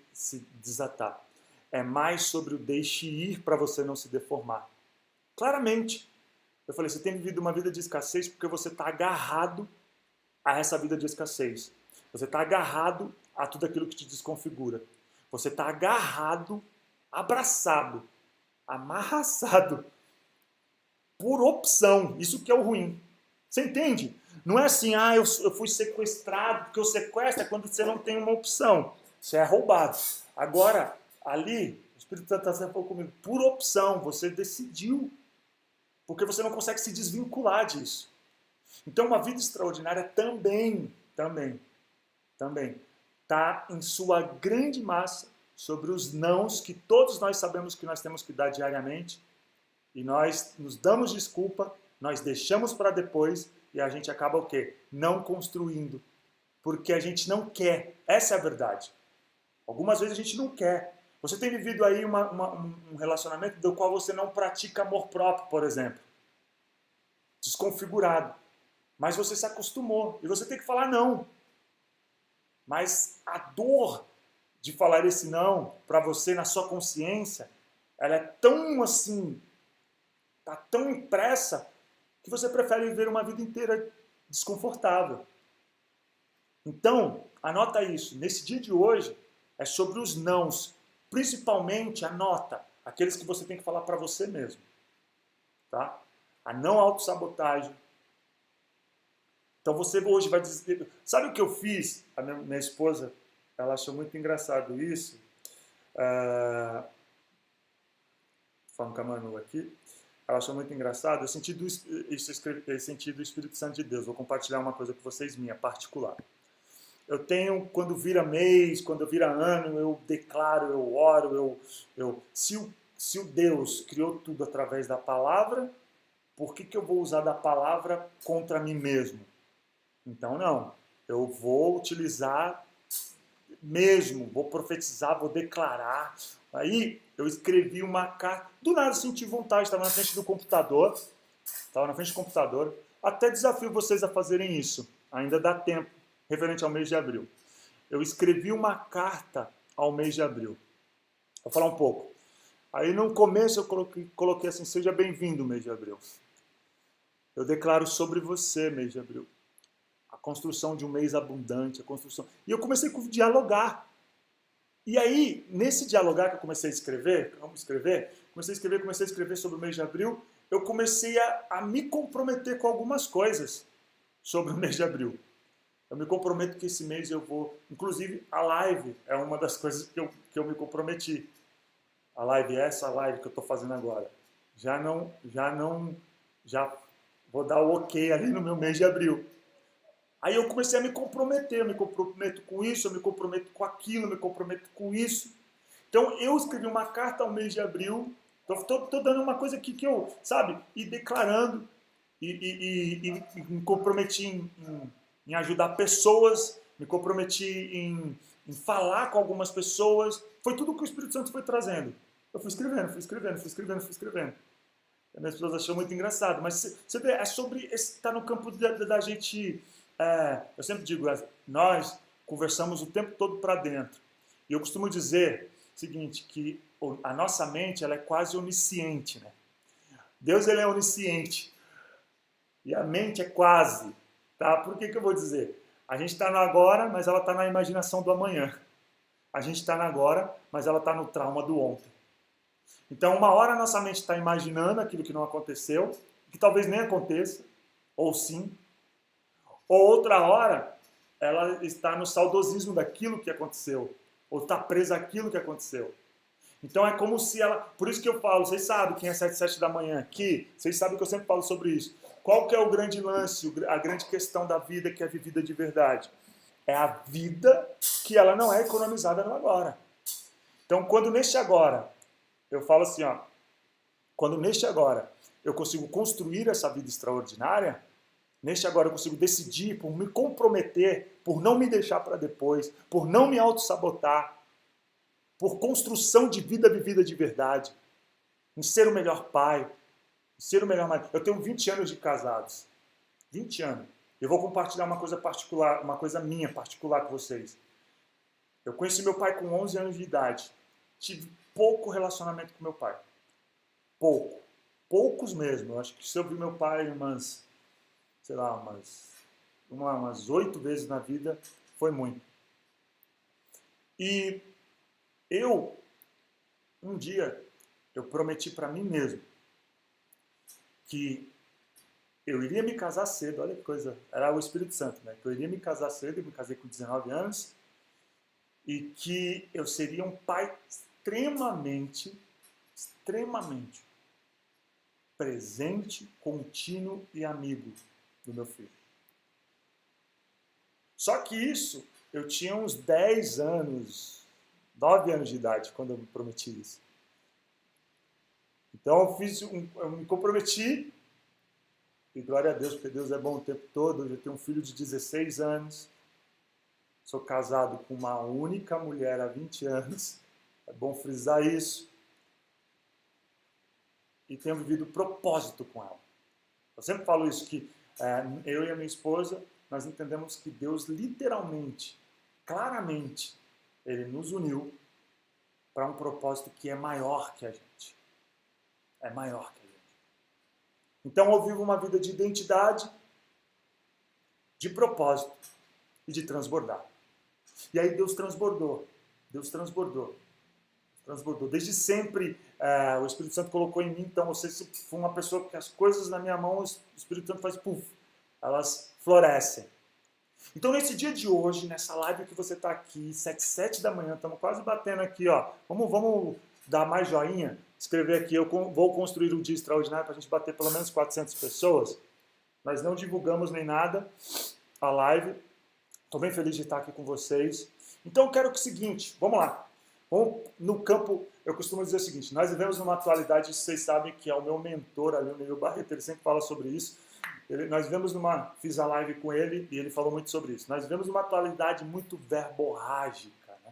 desatar. É mais sobre o deixe ir para você não se deformar. Claramente. Eu falei, você tem vivido uma vida de escassez porque você está agarrado a essa vida de escassez. Você está agarrado a tudo aquilo que te desconfigura. Você está agarrado, abraçado, amarraçado, por opção. Isso que é o ruim. Você entende? Não é assim, eu fui sequestrado, porque o sequestro é quando você não tem uma opção. Você é roubado. Agora, ali, o Espírito Santo está falando comigo, por opção, você decidiu. Porque você não consegue se desvincular disso. Então, uma vida extraordinária também está em sua grande massa sobre os nãos que todos nós sabemos que nós temos que dar diariamente e nós nos damos desculpa, nós deixamos para depois e a gente acaba o quê? Não construindo. Porque a gente não quer. Essa é a verdade. Algumas vezes a gente não quer. Você tem vivido aí um relacionamento do qual você não pratica amor próprio, por exemplo. Desconfigurado. Mas você se acostumou. E você tem que falar não. Mas a dor de falar esse não para você na sua consciência, ela é tão assim, tá tão impressa, que você prefere viver uma vida inteira desconfortável. Então, anota isso. Nesse dia de hoje, é sobre os nãos. Principalmente, anota, aqueles que você tem que falar para você mesmo. Tá? A não autossabotagem. Então você hoje vai dizer... Sabe o que eu fiz? A minha esposa, ela achou muito engraçado isso. Falando com a Manu aqui. Ela achou muito engraçado. Eu senti do Espírito Santo de Deus. Vou compartilhar uma coisa com vocês minha, particular. Eu tenho, quando vira mês, quando vira ano, eu declaro, eu oro, se o Deus criou tudo através da palavra, por que eu vou usar da palavra contra mim mesmo? Então, não. Eu vou utilizar mesmo, vou profetizar, vou declarar. Aí, eu escrevi uma carta. Do nada, senti vontade, estava na frente do computador. Até desafio vocês a fazerem isso. Ainda dá tempo, referente ao mês de abril. Eu escrevi uma carta ao mês de abril. Vou falar um pouco. Aí, no começo, eu coloquei assim, seja bem-vindo, mês de abril. Eu declaro sobre você, mês de abril. A construção de um mês abundante, a construção... E eu comecei a dialogar. E aí, nesse dialogar que eu comecei a escrever sobre o mês de abril, eu comecei a me comprometer com algumas coisas sobre o mês de abril. Eu me comprometo que esse mês eu vou... Inclusive, a live é uma das coisas que eu me comprometi. A live é essa live que eu estou fazendo agora. Já vou dar o ok ali no meu mês de abril. Aí eu comecei a me comprometer, eu me comprometo com isso, eu me comprometo com aquilo, eu me comprometo com isso. Então eu escrevi uma carta ao mês de abril, estou dando uma coisa aqui que eu, sabe, e declarando, e me comprometi em ajudar pessoas, me comprometi em falar com algumas pessoas. Foi tudo que o Espírito Santo foi trazendo. Eu fui escrevendo. A minha esposa achou muito engraçado, mas você vê, é sobre estar no campo da gente... eu sempre digo, nós conversamos o tempo todo para dentro. E eu costumo dizer o seguinte, que a nossa mente ela é quase onisciente. Né? Deus ele é onisciente. E a mente é quase. Tá? Por que eu vou dizer? A gente está no agora, mas ela está na imaginação do amanhã. A gente está no agora, mas ela está no trauma do ontem. Então, uma hora a nossa mente está imaginando aquilo que não aconteceu, que talvez nem aconteça, ou sim. Ou outra hora, ela está no saudosismo daquilo que aconteceu, ou está presa àquilo que aconteceu. Então é como se ela... Por isso que eu falo, vocês sabem quem é 77 da manhã aqui, vocês sabem que eu sempre falo sobre isso. Qual que é o grande lance, a grande questão da vida que é vivida de verdade? É a vida que ela não é economizada no agora. Então quando neste agora, eu falo assim, ó, quando neste agora eu consigo construir essa vida extraordinária, neste agora eu consigo decidir por me comprometer, por não me deixar para depois, por não me auto-sabotar, por construção de vida vivida de verdade, em ser o melhor pai, em ser o melhor marido. Eu tenho 20 anos de casados. 20 anos. Eu vou compartilhar uma coisa particular, uma coisa minha particular com vocês. Eu conheci meu pai com 11 anos de idade. Tive pouco relacionamento com meu pai. Pouco. Poucos mesmo. Eu acho que se eu vi meu pai umas 8 vezes na vida, foi muito. E um dia, eu prometi para mim mesmo que eu iria me casar cedo, olha que coisa, era o Espírito Santo, né? Que eu iria me casar cedo, eu me casei com 19 anos, e que eu seria um pai extremamente presente, contínuo e amigo do meu filho. Só que isso, eu tinha uns 10 anos, 9 anos de idade, quando eu me prometi isso. Então eu me comprometi, e glória a Deus, porque Deus é bom o tempo todo. Eu já tenho um filho de 16 anos, sou casado com uma única mulher há 20 anos, é bom frisar isso, e tenho vivido propósito com ela. Eu sempre falo isso, que eu e a minha esposa, nós entendemos que Deus literalmente, claramente, Ele nos uniu para um propósito que é maior que a gente. É maior que a gente. Então eu vivo uma vida de identidade, de propósito e de transbordar. E aí Deus transbordou. Deus transbordou. Transbordou. Desde sempre o Espírito Santo colocou em mim, então você foi uma pessoa que as coisas na minha mão, o Espírito Santo faz puff, elas florescem. Então nesse dia de hoje, nessa live que você está aqui, 7 da manhã, estamos quase batendo aqui, ó. Vamos dar mais joinha, escrever aqui, eu vou construir um dia extraordinário para a gente bater pelo menos 400 pessoas. Nós não divulgamos nem nada a live. Estou bem feliz de estar aqui com vocês. Então eu quero que o seguinte, vamos lá. No campo, eu costumo dizer o seguinte, nós vivemos numa atualidade, vocês sabem que é o meu mentor ali, o Neil Barreto, ele sempre fala sobre isso. Fiz a live com ele e ele falou muito sobre isso. Nós vivemos numa atualidade muito verborrágica, né?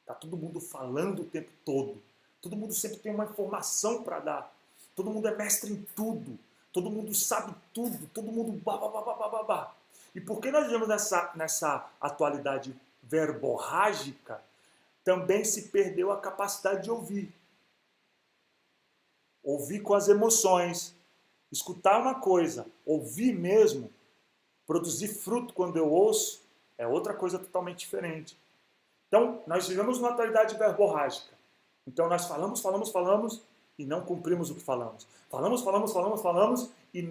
Tá todo mundo falando o tempo todo. Todo mundo sempre tem uma informação para dar. Todo mundo é mestre em tudo. Todo mundo sabe tudo. Todo mundo babá. E por que nós vivemos nessa atualidade verborrágica, também se perdeu a capacidade de ouvir. Ouvir com as emoções. Escutar uma coisa, ouvir mesmo, produzir fruto quando eu ouço, é outra coisa totalmente diferente. Então, nós vivemos numa atualidade verborrágica. Então, nós falamos e não cumprimos o que falamos. Falamos e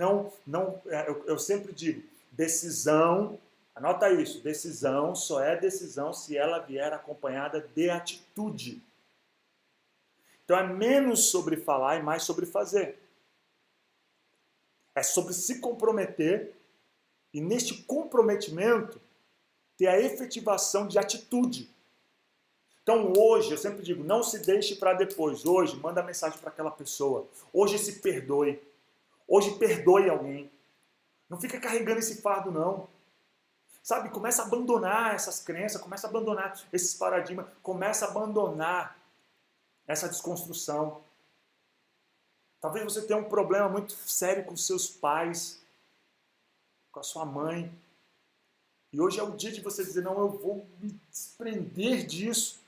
eu sempre digo, decisão, anota isso, decisão só é decisão se ela vier acompanhada de atitude. Então, é menos sobre falar e mais sobre fazer. É sobre se comprometer e, neste comprometimento, ter a efetivação de atitude. Então, hoje, eu sempre digo, não se deixe para depois. Hoje, manda mensagem para aquela pessoa. Hoje, se perdoe. Hoje, perdoe alguém. Não fica carregando esse fardo, não. Sabe, começa a abandonar essas crenças, começa a abandonar esses paradigmas, começa a abandonar essa desconstrução. Talvez você tenha um problema muito sério com seus pais, com a sua mãe. E hoje é o dia de você dizer, não, eu vou me desprender disso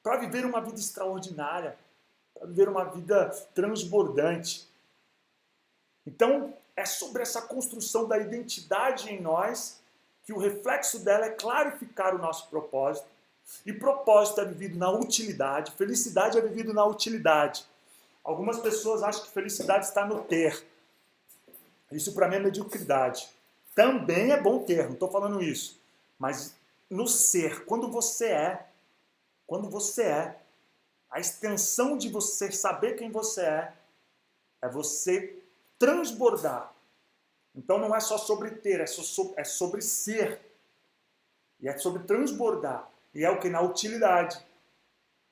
para viver uma vida extraordinária, para viver uma vida transbordante. Então, é sobre essa construção da identidade em nós, que o reflexo dela é clarificar o nosso propósito, E propósito é vivido na utilidade, felicidade é vivido na utilidade. Algumas pessoas acham que felicidade está no ter. Isso para mim é mediocridade. Também é bom ter, não estou falando isso. Mas no ser, quando você é, a extensão de você saber quem você é você transbordar. Então não é só sobre ter, é sobre ser. E é sobre transbordar. E é o que? Na utilidade.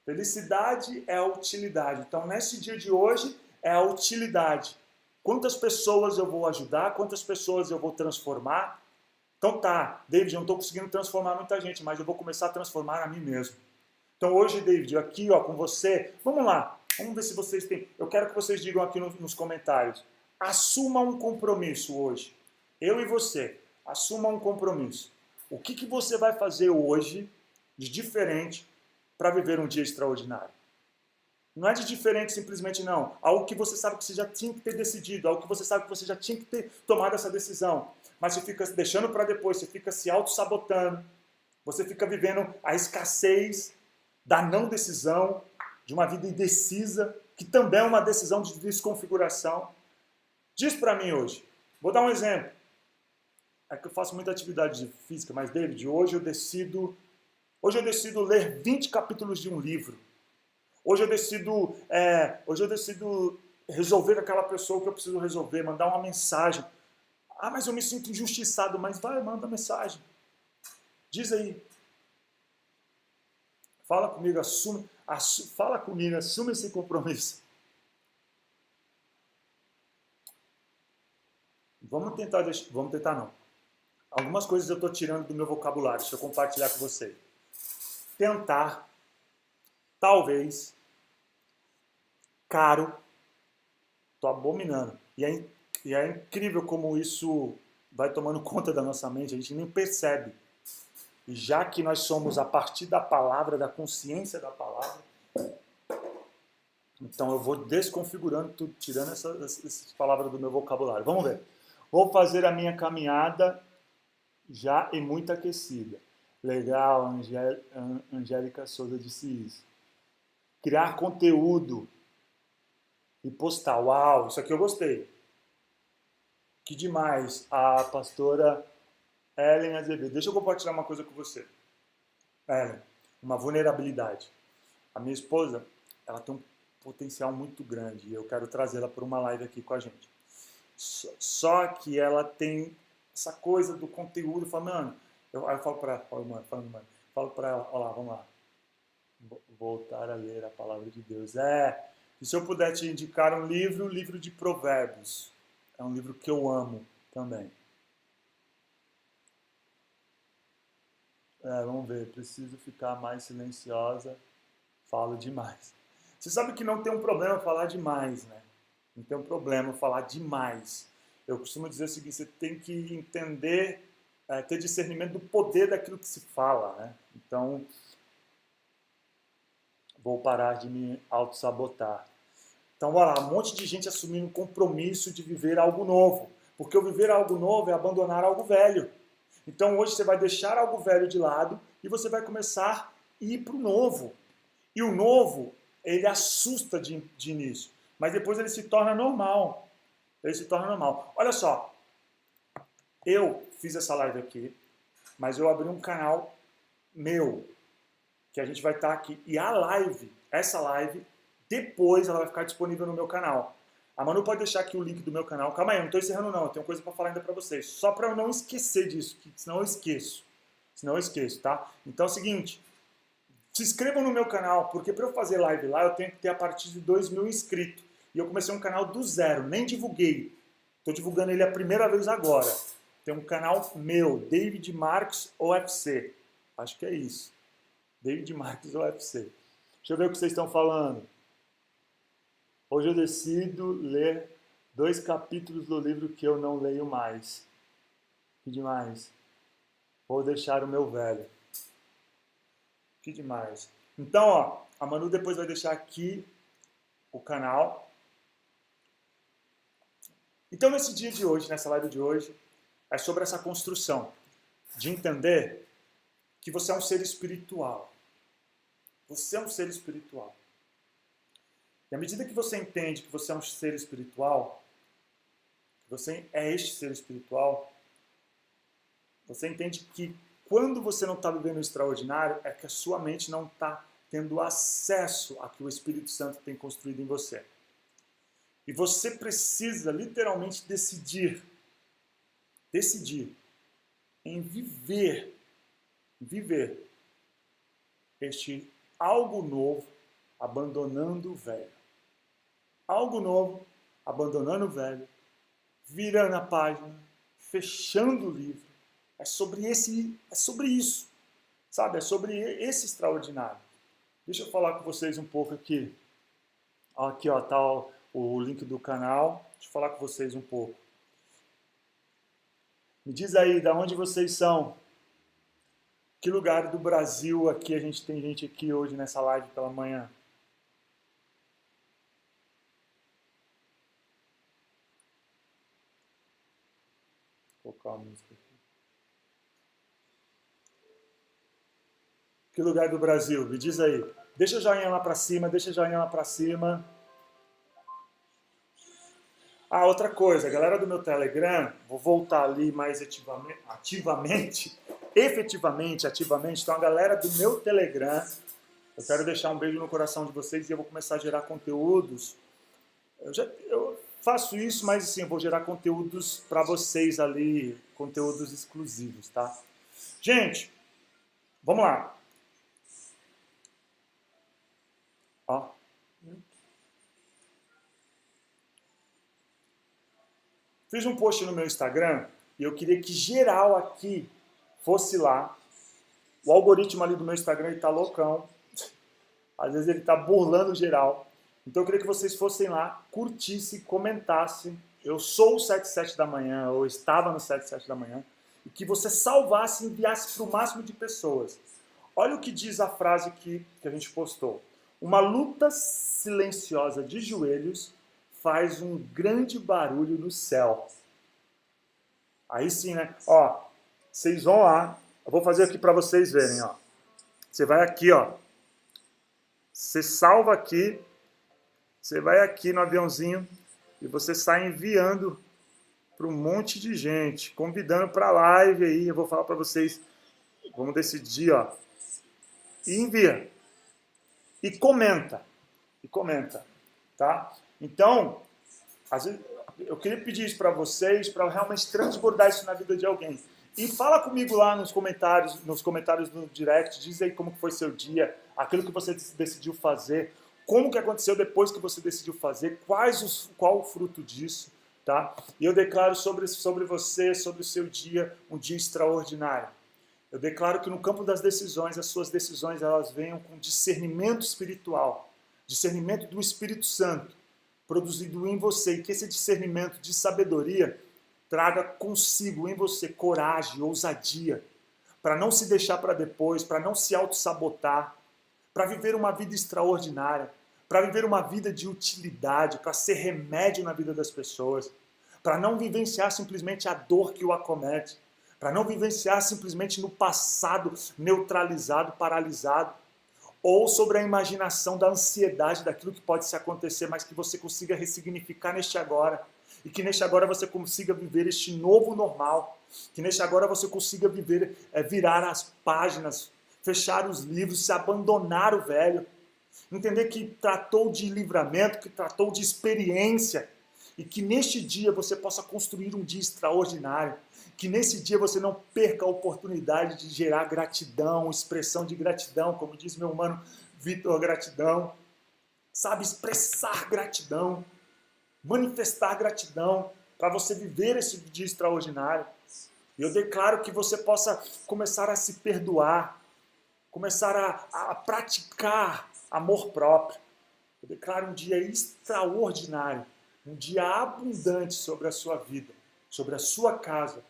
Felicidade é a utilidade. Então, nesse dia de hoje, é a utilidade. Quantas pessoas eu vou ajudar? Quantas pessoas eu vou transformar? Então tá, David, eu não estou conseguindo transformar muita gente, mas eu vou começar a transformar a mim mesmo. Então hoje, David, aqui ó, com você, vamos lá, vamos ver se vocês têm... Eu quero que vocês digam aqui nos comentários. Assuma um compromisso hoje. Eu e você, assuma um compromisso. O que você vai fazer hoje de diferente para viver um dia extraordinário? Não é de diferente simplesmente não. Algo que você sabe que você já tinha que ter decidido, algo que você sabe que você já tinha que ter tomado essa decisão. Mas você fica deixando para depois, você fica se auto-sabotando, você fica vivendo a escassez da não decisão, de uma vida indecisa, que também é uma decisão de desconfiguração. Diz para mim hoje, vou dar um exemplo. É que eu faço muita atividade física, mas David, hoje eu decido ler 20 capítulos de um livro. Hoje eu decido resolver com aquela pessoa que eu preciso resolver, mandar uma mensagem. Ah, mas eu me sinto injustiçado. Mas vai, manda mensagem. Diz aí. Fala comigo, assume esse compromisso. Vamos tentar não. Algumas coisas eu estou tirando do meu vocabulário, deixa eu compartilhar com você. Tentar, talvez, caro, estou abominando. E é incrível como isso vai tomando conta da nossa mente, a gente nem percebe. E já que nós somos a partir da palavra, da consciência da palavra, então eu vou desconfigurando tudo, tirando essas palavras do meu vocabulário. Vamos ver. Vou fazer a minha caminhada já e muito aquecida. Legal, Angélica Souza disse isso. Criar conteúdo e postar. Uau, isso aqui eu gostei. Que demais. A pastora Ellen Azevedo. Deixa eu compartilhar uma coisa com você. Ellen, uma vulnerabilidade. A minha esposa, ela tem um potencial muito grande e eu quero trazê-la para uma live aqui com a gente. Só que ela tem essa coisa do conteúdo, falando, aí eu falo para ela, falo para ela, olha lá, vamos lá, voltar a ler a palavra de Deus. E se eu puder te indicar um livro, o livro de Provérbios. É um livro que eu amo também. Vamos ver, preciso ficar mais silenciosa, falo demais. Você sabe que não tem um problema falar demais, né? Não tem um problema falar demais. Eu costumo dizer o seguinte, você tem que entender, ter discernimento do poder daquilo que se fala, né? Então, vou parar de me auto-sabotar. Então, olha lá, um monte de gente assumindo um compromisso de viver algo novo. Porque o viver algo novo é abandonar algo velho. Então, hoje você vai deixar algo velho de lado e você vai começar a ir para o novo. E o novo, ele assusta de início. Mas depois ele se torna normal. Olha só, eu fiz essa live aqui, mas eu abri um canal meu, que a gente vai estar aqui. E essa live, depois ela vai ficar disponível no meu canal. A Manu pode deixar aqui o link do meu canal. Calma aí, eu não estou encerrando não, eu tenho coisa para falar ainda para vocês. Só para eu não esquecer disso, senão eu esqueço. Tá? Então é o seguinte, se inscrevam no meu canal, porque para eu fazer live lá, eu tenho que ter a partir de 2.000 inscritos. E eu comecei um canal do zero, nem divulguei. Estou divulgando ele a primeira vez agora. Tem um canal meu, David Marques OFC. Acho que é isso. David Marques OFC. Deixa eu ver o que vocês estão falando. Hoje eu decido ler 2 capítulos do livro que eu não leio mais. Que demais. Vou deixar o meu velho. Que demais. Então, ó, a Manu depois vai deixar aqui o canal. Então, nesse dia de hoje, nessa live de hoje, é sobre essa construção de entender que você é um ser espiritual. Você é um ser espiritual. E à medida que você entende que você é um ser espiritual, que você é este ser espiritual, você entende que quando você não está vivendo o extraordinário, é que a sua mente não está tendo acesso a que o Espírito Santo tem construído em você. E você precisa literalmente decidir em viver este algo novo, abandonando o velho. Algo novo, abandonando o velho, virando a página, fechando o livro. É sobre isso, sabe? É sobre esse extraordinário. Deixa eu falar com vocês um pouco aqui. Aqui, ó, tá o link do canal. Deixa eu falar com vocês um pouco. Me diz aí, de onde vocês são? Que lugar do Brasil aqui a gente tem gente aqui hoje nessa live pela manhã? Vou colocar a música aqui. Que lugar do Brasil? Me diz aí. Deixa o joinha lá pra cima, deixa o joinha lá pra cima. Ah, outra coisa, a galera do meu Telegram, vou voltar ali mais ativamente, então a galera do meu Telegram, eu quero deixar um beijo no coração de vocês e eu vou começar a gerar conteúdos. Eu faço isso, mas assim, eu vou gerar conteúdos para vocês ali, conteúdos exclusivos, tá? Gente, vamos lá. Ó. Fiz um post no meu Instagram e eu queria que geral aqui fosse lá. O algoritmo ali do meu Instagram ele tá loucão. Às vezes ele tá burlando geral. Então eu queria que vocês fossem lá, curtissem, comentassem. Eu sou o 77 da manhã, ou estava no 77 da manhã. E que você salvasse e enviasse para o máximo de pessoas. Olha o que diz a frase que a gente postou. Uma luta silenciosa de joelhos faz um grande barulho no céu. Aí sim, né? Ó, vocês vão lá. Eu vou fazer aqui para vocês verem, ó. Você vai aqui, ó. Você salva aqui. Você vai aqui no aviãozinho e você sai enviando para um monte de gente, convidando para a live aí. Eu vou falar para vocês. Vamos decidir, ó. E envia. E comenta. Tá? Então, às vezes, eu queria pedir isso para vocês, para realmente transbordar isso na vida de alguém. E fala comigo lá nos comentários no direct, diz aí como foi seu dia, aquilo que você decidiu fazer, como que aconteceu depois que você decidiu fazer, qual o fruto disso, tá? E eu declaro sobre você, sobre o seu dia, um dia extraordinário. Eu declaro que no campo das decisões, as suas decisões elas venham com discernimento espiritual, discernimento do Espírito Santo, produzido em você, e que esse discernimento de sabedoria traga consigo em você coragem, ousadia, para não se deixar para depois, para não se auto-sabotar, para viver uma vida extraordinária, para viver uma vida de utilidade, para ser remédio na vida das pessoas, para não vivenciar simplesmente a dor que o acomete, para não vivenciar simplesmente no passado neutralizado, paralisado, ou sobre a imaginação da ansiedade daquilo que pode se acontecer, mas que você consiga ressignificar neste agora. E que neste agora você consiga viver este novo normal. Que neste agora você consiga virar as páginas, fechar os livros, se abandonar o velho. Entender que tratou de livramento, que tratou de experiência. E que neste dia você possa construir um dia extraordinário. Que nesse dia você não perca a oportunidade de gerar gratidão, expressão de gratidão, como diz meu mano Vitor, gratidão. Sabe, expressar gratidão, manifestar gratidão para você viver esse dia extraordinário. E eu declaro que você possa começar a se perdoar, começar a praticar amor próprio. Eu declaro um dia extraordinário, um dia abundante sobre a sua vida, sobre a sua casa,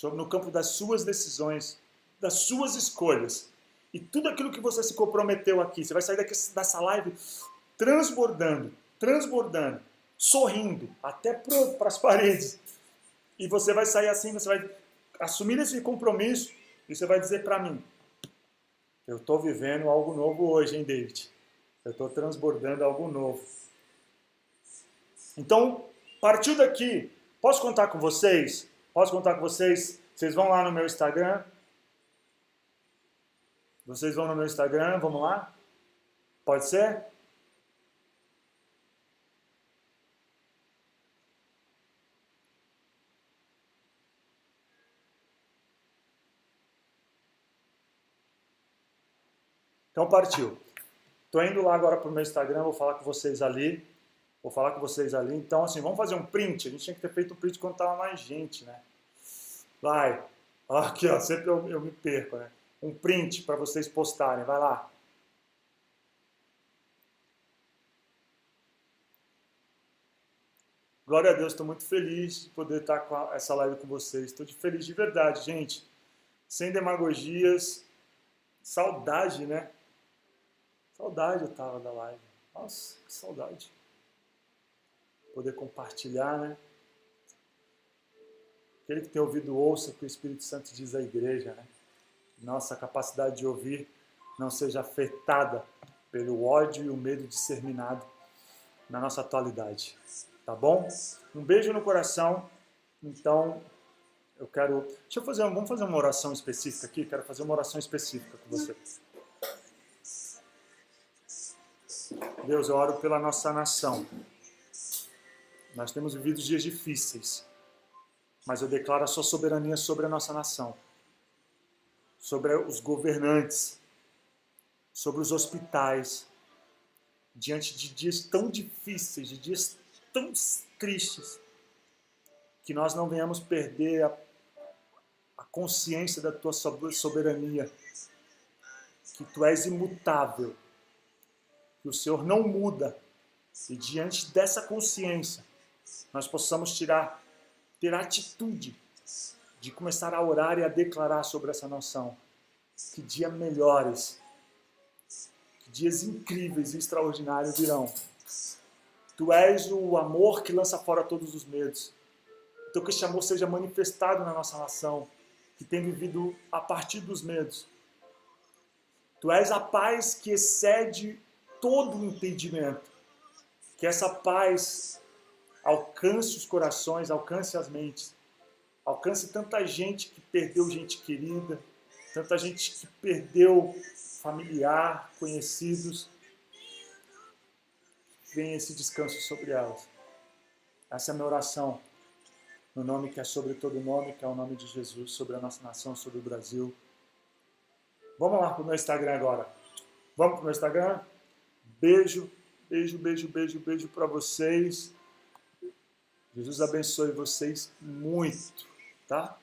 no campo das suas decisões, das suas escolhas. E tudo aquilo que você se comprometeu aqui, você vai sair dessa live transbordando, sorrindo, até para as paredes. E você vai sair assim, você vai assumir esse compromisso e você vai dizer para mim, Eu estou vivendo algo novo hoje, hein, David? Eu estou transbordando algo novo. Então, partiu daqui. Posso contar com vocês? Posso contar com vocês? Vocês vão lá no meu Instagram. Vocês vão no meu Instagram, vamos lá? Pode ser? Então partiu. Estou indo lá agora para o meu Instagram, vou falar com vocês ali. Vou falar com vocês ali. Então, assim, vamos fazer um print. A gente tinha que ter feito um print quando tava mais gente, né? Vai. Aqui, ó, sempre eu me perco, né? Um print para vocês postarem. Vai lá. Glória a Deus, estou muito feliz de poder estar com essa live com vocês. Estou feliz de verdade, gente. Sem demagogias. Saudade, né? Saudade eu tava da live. Nossa, que saudade. Poder compartilhar, né? Aquele que tem ouvido, ouça o que o Espírito Santo diz à igreja, né? Nossa capacidade de ouvir não seja afetada pelo ódio e o medo de ser minado na nossa atualidade. Tá bom? Um beijo no coração. Então, eu quero... Vamos fazer uma oração específica aqui? Quero fazer uma oração específica com você. Deus, eu oro pela nossa nação. Nós temos vivido dias difíceis, mas eu declaro a sua soberania sobre a nossa nação, sobre os governantes, sobre os hospitais, diante de dias tão difíceis, de dias tão tristes, que nós não venhamos perder a consciência da tua soberania, que tu és imutável, que o Senhor não muda, e diante dessa consciência, nós possamos ter a atitude de começar a orar e a declarar sobre essa nação. Que dias melhores, que dias incríveis e extraordinários virão. Tu és o amor que lança fora todos os medos. Então que este amor seja manifestado na nossa nação, que tem vivido a partir dos medos. Tu és a paz que excede todo o entendimento. Que essa paz alcance os corações, alcance as mentes, alcance tanta gente que perdeu gente querida, tanta gente que perdeu familiar, conhecidos. Venha esse descanso sobre elas. Essa é a minha oração, no nome que é sobre todo nome, que é o nome de Jesus, sobre a nossa nação, sobre o Brasil. Vamos lá para o meu Instagram agora. Vamos para o meu Instagram? Beijo, beijo, beijo, beijo, beijo para vocês. Jesus abençoe vocês muito, tá?